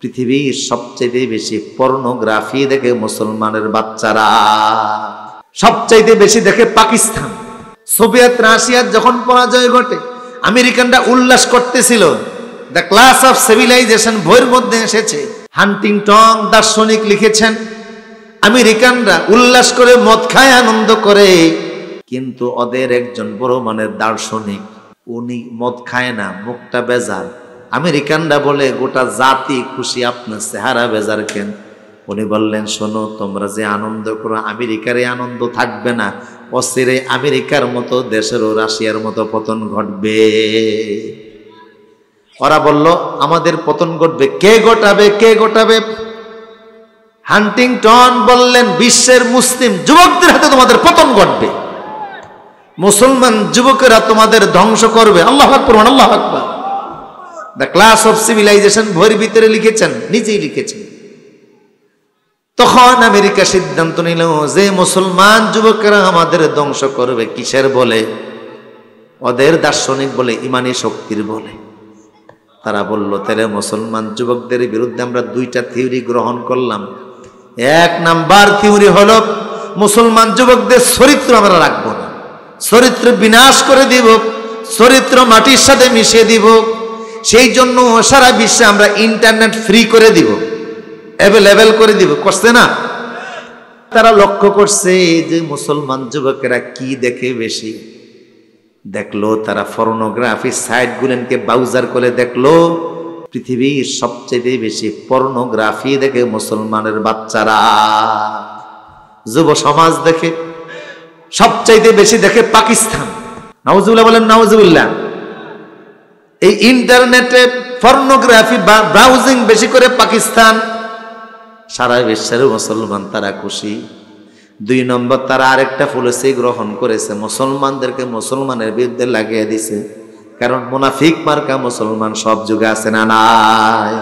পৃথিবীর সবচেয়ে বেশি পর্নোগ্রাফি দেখে মুসলমানের বাচ্চারা, সবচাইতে বেশি দেখে পাকিস্তান। সোভিয়েত রাশিয়ার যখন পরাজয় ঘটে আমেরিকানরা উল্লাস করতেছিল। দ্য ক্লাস অফ সিভিলাইজেশন বইয়ের মধ্যে এসেছে, হান্টিংটন দার্শনিক লিখেছেন আমেরিকানরা উল্লাস করে মদ খায়, আনন্দ করে, কিন্তু ওদের একজন বড় মানের দার্শনিক, উনি মদ খায় না, মুখটা বেজার। আমেরিকানরা বলে গোটা জাতি খুশি, আপনার চেহারা বেজার কেন? উনি বললেন, শোনো, তোমরা যে আনন্দ করো আমেরিকার এই আনন্দ থাকবে না, অচিরে আমেরিকার মতো দেশেরও রাশিয়ার মতো পতন ঘটবে। ওরা বলল আমাদের পতন ঘটবে, কে ঘটাবে? কে ঘটাবে? হান্টিংটন বললেন বিশ্বের মুসলিম যুবকদের হাতে তোমাদের পতন ঘটবে, মুসলমান যুবকেরা তোমাদের ধ্বংস করবে। আল্লাহু আকবার, আল্লাহু আকবার। দ্য ক্লাস অফ সিভিলাইজেশন বইয়ের ভিতরে লিখেছেন, নিজেই লিখেছেন। তখন আমেরিকা সিদ্ধান্ত নিল যে মুসলমান যুবকেরা আমাদের ধ্বংস করবে, কিসের বলে? ওদের দার্শনিক বলে, ইমানি শক্তির বলে। তারা বলল তাহলে মুসলমান যুবকদের বিরুদ্ধে আমরা দুইটা থিওরি গ্রহণ করলাম। এক নাম্বার থিওরি হলো মুসলমান যুবকদের চরিত্র আমরা রাখবো না, চরিত্র বিনাশ করে দিব, চরিত্র মাটির সাথে মিশিয়ে দিব। সেই জন্য সারা বিশ্বে আমরা ইন্টারনেট ফ্রি করে দিব, অ্যাভেলেবেল করে দিব। করছে না? তারা লক্ষ্য করছে যে মুসলমান যুবকেরা কি দেখে বেশি, দেখলো তারা পর্নোগ্রাফি সাইটগুলোকে ব্রাউজার করে দেখলো, পৃথিবীর সবচেয়ে বেশি পর্নোগ্রাফি দেখে মুসলমানের বাচ্চারা, যুব সমাজ দেখে। সবচাইতে বেশি দেখে পাকিস্তান। নাউজুবিল্লাহ বলেন, নাউজুবিল্লাহ। এই ইন্টারনেটে পর্নোগ্রাফি ব্রাউজিং বেশি করে পাকিস্তান। সারা বিশ্বের মুসলমান তারা খুশি। দুই নম্বর, তারা আরেকটা পলিসি গ্রহণ করেছে, মুসলমানদেরকে মুসলমানের বিরুদ্ধে লাগিয়ে দিছে। কারণ মুনাফিক মার্কা মুসলমান সব যুগে আছে না নাই?